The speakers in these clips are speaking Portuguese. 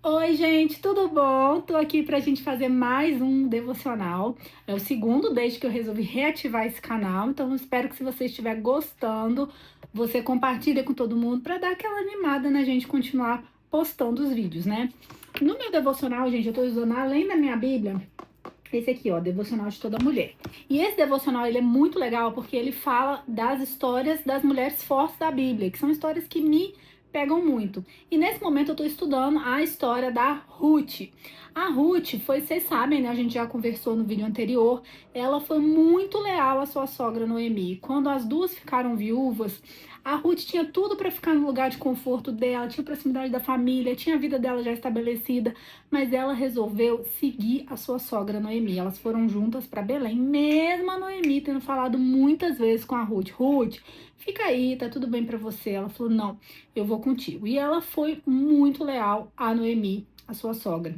Oi, gente, tudo bom? Tô aqui pra gente fazer mais um devocional. É o segundo desde que eu resolvi reativar esse canal, então eu espero que se você estiver gostando, você compartilhe com todo mundo pra dar aquela animada na gente continuar postando os vídeos, né? No meu devocional, gente, eu tô usando além da minha Bíblia, esse aqui, ó, Devocional de Toda Mulher. E esse devocional, ele é muito legal porque ele fala das histórias das mulheres fortes da Bíblia, que são histórias que me pegam muito. E nesse momento eu tô estudando a história da Ruth. A Ruth foi, vocês sabem, né, a gente já conversou no vídeo anterior, ela foi muito leal à sua sogra Noemi. Quando as duas ficaram viúvas, a Ruth tinha tudo para ficar no lugar de conforto dela, tinha proximidade da família, tinha a vida dela já estabelecida, mas ela resolveu seguir a sua sogra Noemi. Elas foram juntas para Belém, mesmo a Noemi tendo falado muitas vezes com a Ruth: Ruth, fica aí, tá tudo bem para você. Ela falou: não, eu vou contigo. E ela foi muito leal a Noemi, a sua sogra.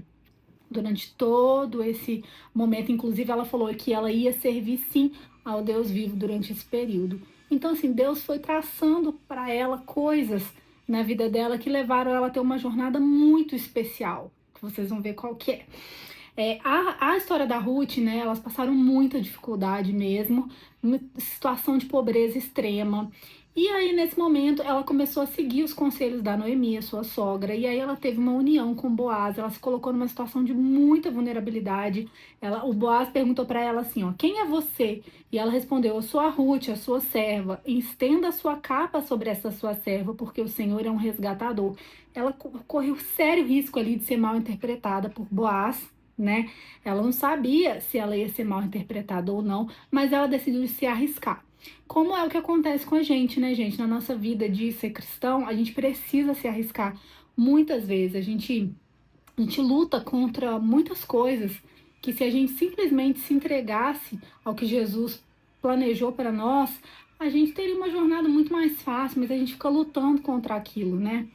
Durante todo esse momento, inclusive ela falou que ela ia servir sim ao Deus vivo durante esse período. Então, assim, Deus foi traçando para ela coisas na vida dela que levaram ela a ter uma jornada muito especial, que vocês vão ver qual que é. A história da Ruth, né, elas passaram muita dificuldade mesmo, uma situação de pobreza extrema. E aí, nesse momento, ela começou a seguir os conselhos da Noemi, a sua sogra, e aí ela teve uma união com Boaz, ela se colocou numa situação de muita vulnerabilidade. O Boaz perguntou para ela assim, ó: quem é você? E ela respondeu: eu sou a Ruth, a sua serva. Estenda a sua capa sobre essa sua serva, porque o Senhor é um resgatador. Ela correu sério risco ali de ser mal interpretada por Boaz, né? Ela não sabia se ela ia ser mal interpretada ou não, mas ela decidiu se arriscar. Como é o que acontece com a gente, né, gente? Na nossa vida de ser cristão, a gente precisa se arriscar. Muitas vezes a gente luta contra muitas coisas que, se a gente simplesmente se entregasse ao que Jesus planejou para nós, a gente teria uma jornada muito mais fácil, mas a gente fica lutando contra aquilo, né?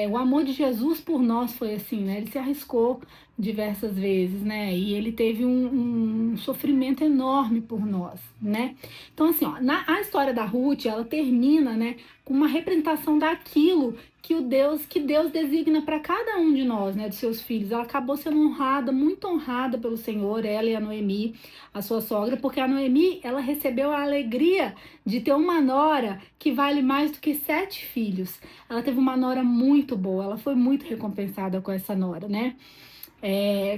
O amor de Jesus por nós foi assim, né? Ele se arriscou diversas vezes, né? E ele teve um sofrimento enorme por nós, né? Então, assim, ó, a história da Ruth, ela termina, né, com uma representação daquilo que Deus designa para cada um de nós, né, dos seus filhos. Ela acabou sendo honrada, muito honrada pelo Senhor, ela e a Noemi, a sua sogra, porque a Noemi, ela recebeu a alegria de ter uma nora que vale mais do que 7 filhos. Ela teve uma nora muito boa, ela foi muito recompensada com essa nora, né?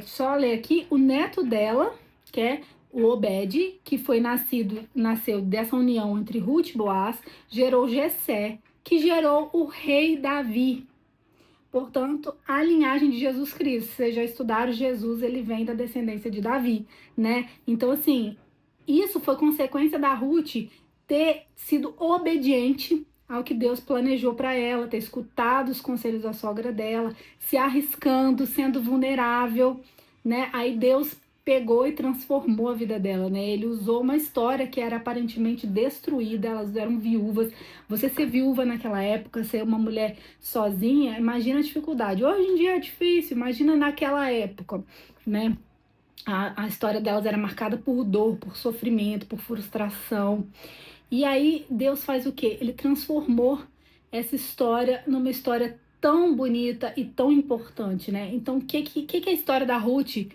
Só ler aqui, o neto dela, que é o Obed, que nasceu dessa união entre Ruth e Boaz, gerou Jessé, que gerou o rei Davi. Portanto, a linhagem de Jesus Cristo. Vocês já estudaram, Jesus, ele vem da descendência de Davi, né? Então, assim, isso foi consequência da Ruth ter sido obediente ao que Deus planejou para ela, ter escutado os conselhos da sogra dela, se arriscando, sendo vulnerável, né? Aí Deus pegou e transformou a vida dela, né? Ele usou uma história que era aparentemente destruída, elas eram viúvas. Você ser viúva naquela época, ser uma mulher sozinha, imagina a dificuldade. Hoje em dia é difícil, imagina naquela época, né? A história delas era marcada por dor, por sofrimento, por frustração. E aí Deus faz o quê? Ele transformou essa história numa história tão bonita e tão importante, né? Então, o que a história da Ruth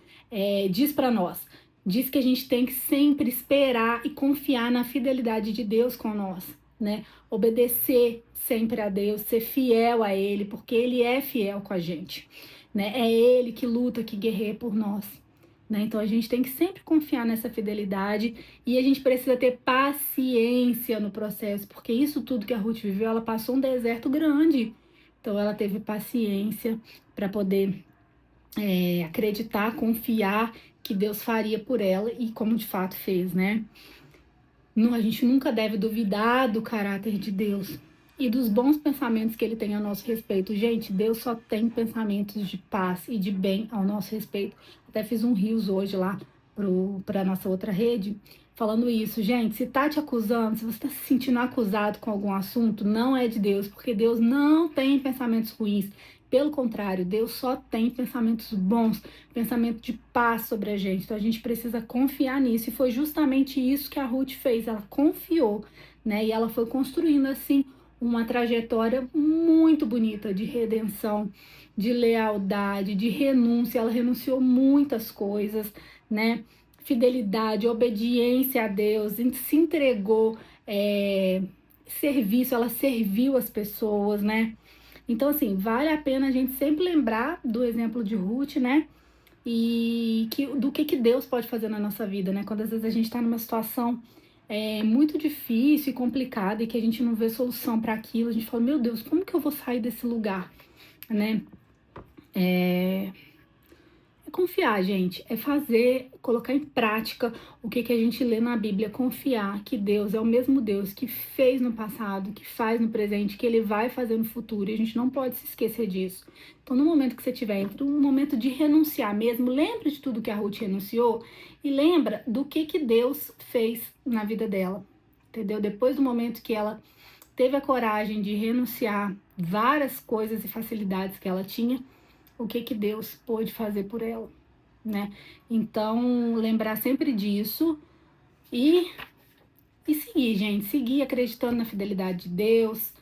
diz para nós? Diz que a gente tem que sempre esperar e confiar na fidelidade de Deus com nós, né? Obedecer sempre a Deus, ser fiel a Ele, porque Ele é fiel com a gente, né? É Ele que luta, que guerreia por nós, né? Então a gente tem que sempre confiar nessa fidelidade e a gente precisa ter paciência no processo, porque isso tudo que a Ruth viveu, ela passou um deserto grande. Então ela teve paciência para poder acreditar, confiar que Deus faria por ela e como de fato fez, né? Não, a gente nunca deve duvidar do caráter de Deus e dos bons pensamentos que Ele tem a nosso respeito. Gente, Deus só tem pensamentos de paz e de bem ao nosso respeito. Até fiz um reels hoje lá para nossa outra rede, falando isso. Gente, se tá te acusando, se você tá se sentindo acusado com algum assunto, não é de Deus, porque Deus não tem pensamentos ruins. Pelo contrário, Deus só tem pensamentos bons, pensamento de paz sobre a gente. Então a gente precisa confiar nisso. E foi justamente isso que a Ruth fez. Ela confiou, né? E ela foi construindo assim uma trajetória muito bonita de redenção de lealdade, de renúncia. Ela renunciou muitas coisas, né? Fidelidade, obediência a Deus, se entregou, serviço, ela serviu as pessoas, né? Então, assim, vale a pena a gente sempre lembrar do exemplo de Ruth, né? E do que Deus pode fazer na nossa vida, né? Quando às vezes a gente está numa situação muito difícil e complicada e que a gente não vê solução para aquilo, a gente fala, meu Deus, como que eu vou sair desse lugar, né? É confiar, gente, é fazer, colocar em prática o que a gente lê na Bíblia, confiar que Deus é o mesmo Deus que fez no passado, que faz no presente, que Ele vai fazer no futuro, e a gente não pode se esquecer disso. Então, no momento que você tiver entre um momento de renunciar mesmo, lembra de tudo que a Ruth renunciou e lembra do que Deus fez na vida dela, entendeu? Depois do momento que ela teve a coragem de renunciar várias coisas e facilidades que ela tinha, o que Deus pôde fazer por ela, né? Então, lembrar sempre disso e seguir, gente. Seguir acreditando na fidelidade de Deus,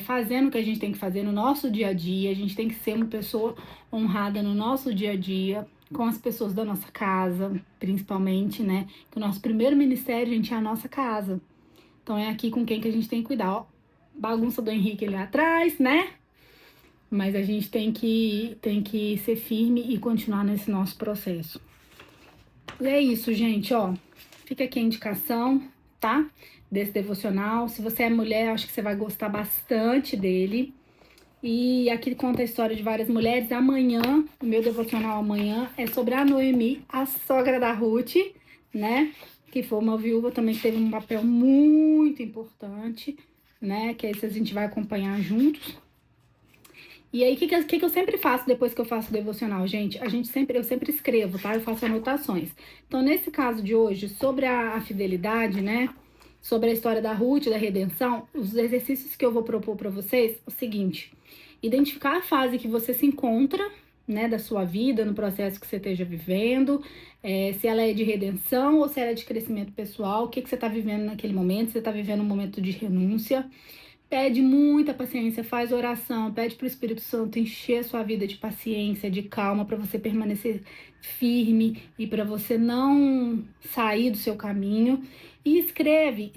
fazendo o que a gente tem que fazer no nosso dia a dia. A gente tem que ser uma pessoa honrada no nosso dia a dia, com as pessoas da nossa casa, principalmente, né? Que o nosso primeiro ministério, gente, é a nossa casa. Então, é aqui com quem que a gente tem que cuidar. Ó, bagunça do Henrique ali atrás, né? Mas a gente tem que ser firme e continuar nesse nosso processo. E é isso, gente, ó. Fica aqui a indicação, tá? Desse devocional. Se você é mulher, acho que você vai gostar bastante dele. E aqui conta a história de várias mulheres. Amanhã, o meu devocional amanhã é sobre a Noemi, a sogra da Ruth, né? Que foi uma viúva também que teve um papel muito importante, né? Que esse a gente vai acompanhar juntos. E aí, o que eu sempre faço depois que eu faço o devocional, gente? Eu sempre escrevo, tá? Eu faço anotações. Então, nesse caso de hoje, sobre a fidelidade, né? Sobre a história da Ruth, da redenção, os exercícios que eu vou propor para vocês é o seguinte: identificar a fase que você se encontra, né, da sua vida, no processo que você esteja vivendo, se ela é de redenção ou se ela é de crescimento pessoal, o que você está vivendo naquele momento, se você está vivendo um momento de renúncia. Pede muita paciência, faz oração, pede para o Espírito Santo encher a sua vida de paciência, de calma, para você permanecer firme e para você não sair do seu caminho. E escreve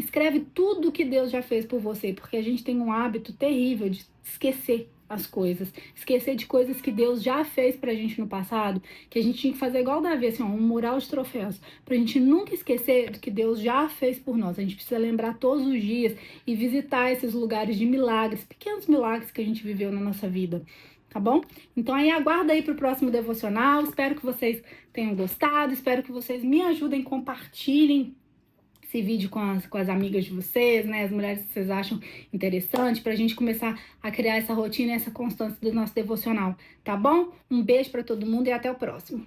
tudo que Deus já fez por você, porque a gente tem um hábito terrível de esquecer as coisas, esquecer de coisas que Deus já fez pra gente no passado, que a gente tinha que fazer igual o Davi, assim, ó, um mural de troféus, pra gente nunca esquecer do que Deus já fez por nós. A gente precisa lembrar todos os dias e visitar esses lugares de milagres, pequenos milagres que a gente viveu na nossa vida, tá bom? Então aí aguarda aí pro próximo devocional, espero que vocês tenham gostado, espero que vocês me ajudem, compartilhem esse vídeo com as amigas de vocês, né? As mulheres que vocês acham interessante, pra gente começar a criar essa rotina e essa constância do nosso devocional, tá bom? Um beijo pra todo mundo e até o próximo.